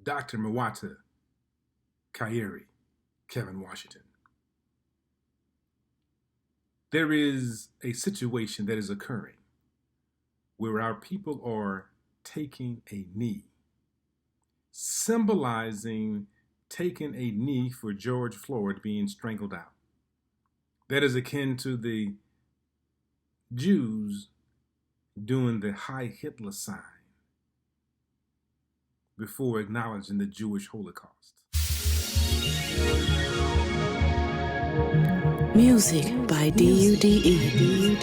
Dr. Mwata, Kairi, Kevin Washington. There is a situation that is occurring where our people are taking a knee, symbolizing taking a knee for George Floyd being strangled out. That is akin to the Jews doing the Heil Hitler sign before acknowledging the Jewish Holocaust. Music by D-U-D-E.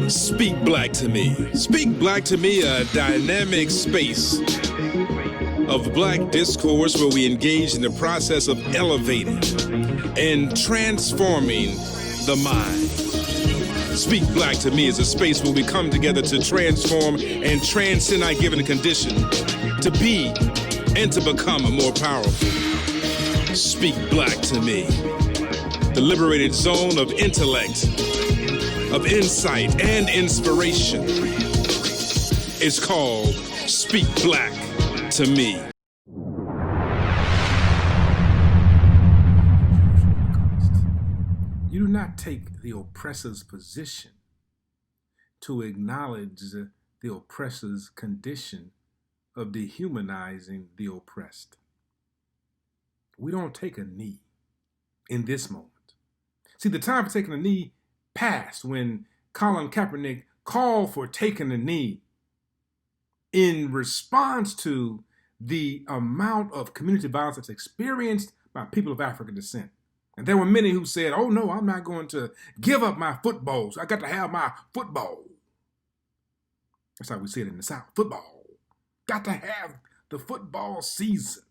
Speak Black to Me. Speak Black to Me, a dynamic space of Black discourse where we engage in the process of elevating and transforming the mind. Speak Black to Me is a space where we come together to transform and transcend our given condition, to be and to become more powerful. Speak Black to Me. The liberated zone of intellect, of insight, and inspiration is called Speak Black to Me. You do not take the oppressor's position to acknowledge the oppressor's condition of dehumanizing the oppressed. We don't take a knee in this moment. See, the time for taking a knee passed when Colin Kaepernick called for taking a knee in response to the amount of community violence that's experienced by people of African descent. And there were many who said, oh no, I'm not going to give up my footballs. I got to have my football. That's how we say it in the South, football. Got to have the football season.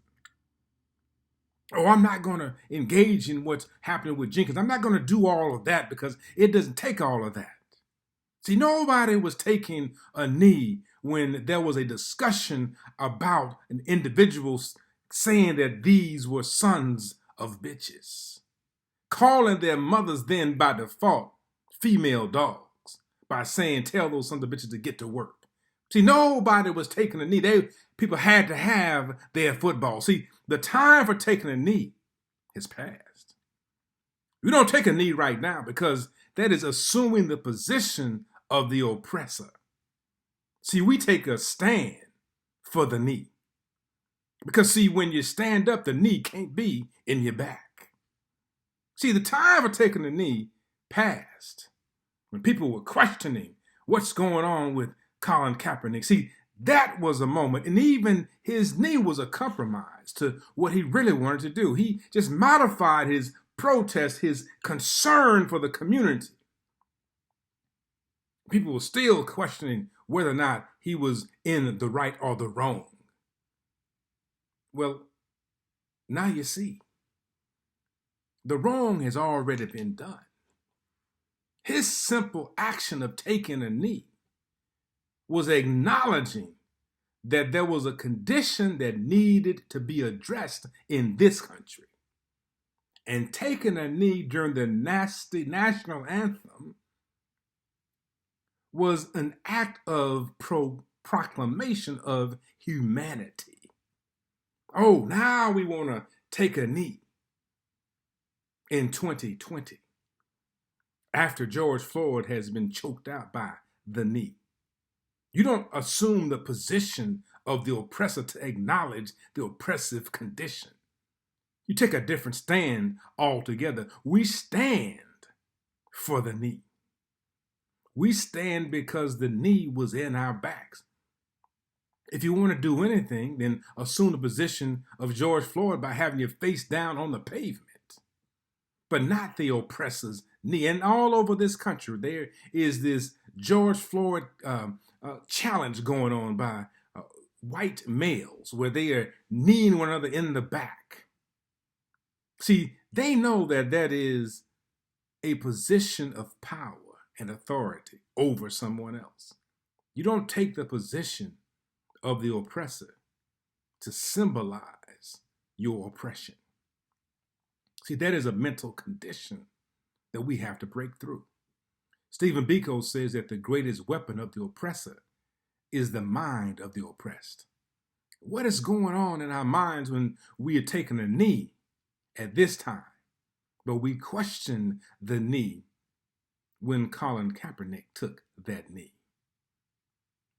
Oh, I'm not going to engage in what's happening with Jenkins. I'm not going to do all of that because it doesn't take all of that. See, nobody was taking a knee when there was a discussion about an individual saying that these were sons of bitches, calling their mothers then by default female dogs by saying, tell those sons of bitches to get to work. See, nobody was taking a knee. People had to have their football. See, the time for taking a knee has passed. We don't take a knee right now because that is assuming the position of the oppressor. See, we take a stand for the knee. Because see, when you stand up, the knee can't be in your back. See, the time for taking a knee passed when people were questioning what's going on with Colin Kaepernick. See, that was a moment, and even his knee was a compromise to what he really wanted to do. He just modified his protest, his concern for the community. People were still questioning whether or not he was in the right or the wrong. Well, now you see, the wrong has already been done. His simple action of taking a knee was acknowledging that there was a condition that needed to be addressed in this country. And taking a knee during the nasty national anthem was an act of proclamation of humanity. Oh, now we want to take a knee in 2020 after George Floyd has been choked out by the knee. You don't assume the position of the oppressor to acknowledge the oppressive condition. You take a different stand altogether. We stand for the knee. We stand because the knee was in our backs. If you want to do anything, then assume the position of George Floyd by having your face down on the pavement, but not the oppressor's knee. And all over this country, there is this George Floyd challenge going on by white males where they are kneeing one another in the back. See, they know that that is a position of power and authority over someone else. You don't take the position of the oppressor to symbolize your oppression. See, that is a mental condition that we have to break through. Stephen Biko says that the greatest weapon of the oppressor is the mind of the oppressed. What is going on in our minds when we are taking a knee at this time, but we question the knee when Colin Kaepernick took that knee?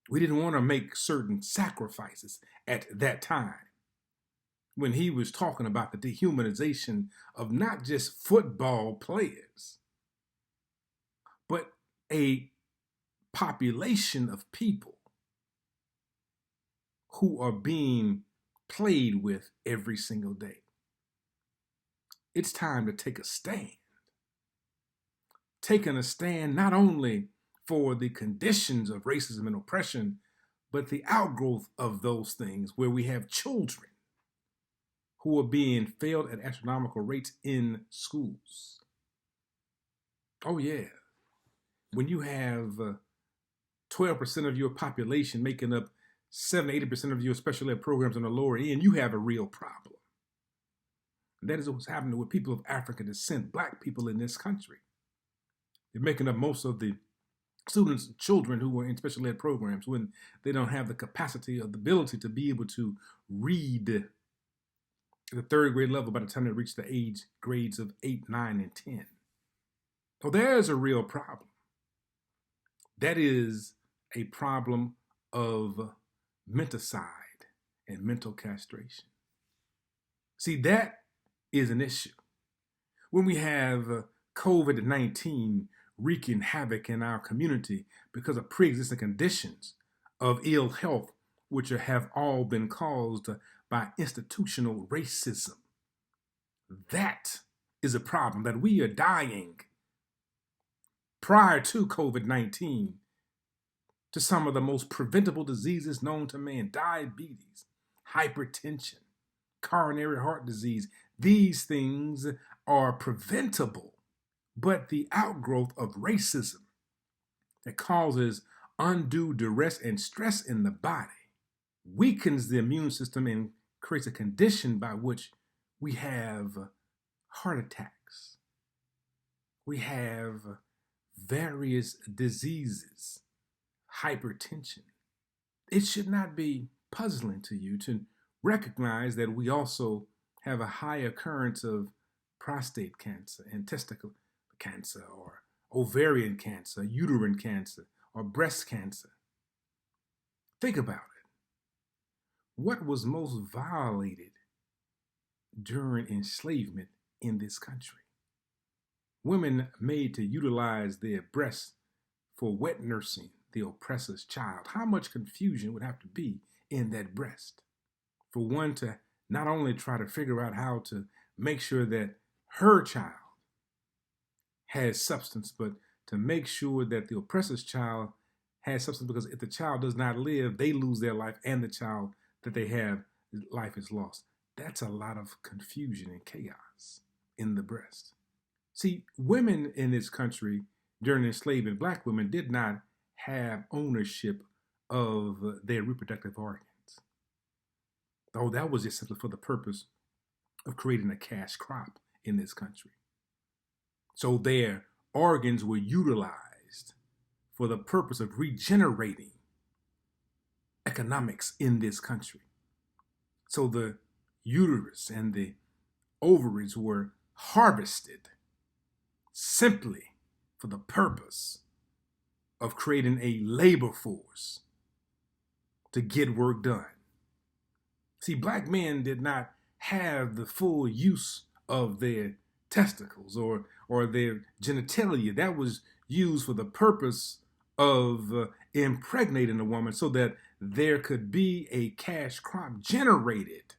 We didn't want to make certain sacrifices at that time when he was talking about the dehumanization of not just football players, but a population of people who are being played with every single day. It's time to take a stand. Taking a stand not only for the conditions of racism and oppression, but the outgrowth of those things, where we have children who are being failed at astronomical rates in schools. Oh yeah. When you have 12% of your population making up 70-80% of your special ed programs on the lower end, you have a real problem. And that is what's happening with people of African descent, Black people in this country. They're making up most of the students and children who are in special ed programs when they don't have the capacity or the ability to be able to read at the third grade level by the time they reach the age grades of 8, 9, and 10. So there's a real problem. That is a problem of menticide and mental castration. See, that is an issue. When we have COVID-19 wreaking havoc in our community because of pre-existing conditions of ill health, which have all been caused by institutional racism. That is a problem, that we are dying prior to COVID-19 to some of the most preventable diseases known to man: diabetes, hypertension, coronary heart disease. These things are preventable, but the outgrowth of racism that causes undue duress and stress in the body weakens the immune system and creates a condition by which we have heart attacks. We have various diseases, hypertension. It should not be puzzling to you to recognize that we also have a high occurrence of prostate cancer and testicle cancer, or ovarian cancer, uterine cancer, or breast cancer. Think about it. What was most violated during enslavement in this country? Women made to utilize their breasts for wet nursing the oppressor's child. How much confusion would have to be in that breast for one to not only try to figure out how to make sure that her child has substance, but to make sure that the oppressor's child has substance, because if the child does not live, they lose their life, and the child that they have, life is lost. That's a lot of confusion and chaos in the breast. See, women in this country during enslavement, Black women did not have ownership of their reproductive organs. Oh, that was just simply for the purpose of creating a cash crop in this country. So their organs were utilized for the purpose of regenerating economics in this country. So the uterus and the ovaries were harvested simply for the purpose of creating a labor force to get work done. See, Black men did not have the full use of their testicles or their genitalia. That was used for the purpose of impregnating a woman so that there could be a cash crop generated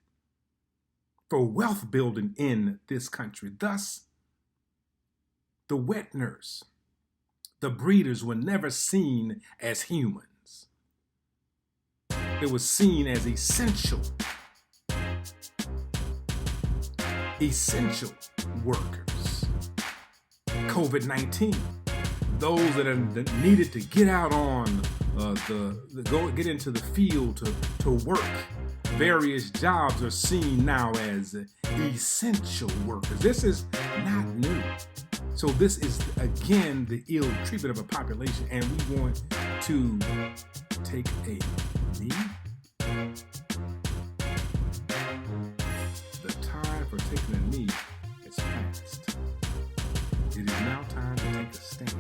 for wealth building in this country. Thus, the wet nurse, the breeders were never seen as humans. They were seen as essential workers. COVID-19, those that needed to get out on get into the field to work various jobs are seen now as essential workers. This is not new. So this is, again, the ill treatment of a population, and we want to take a knee taking a knee is past. It is now time to take a stand.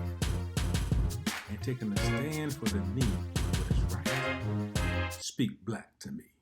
And taking a stand for the need of what is right. Speak black to me.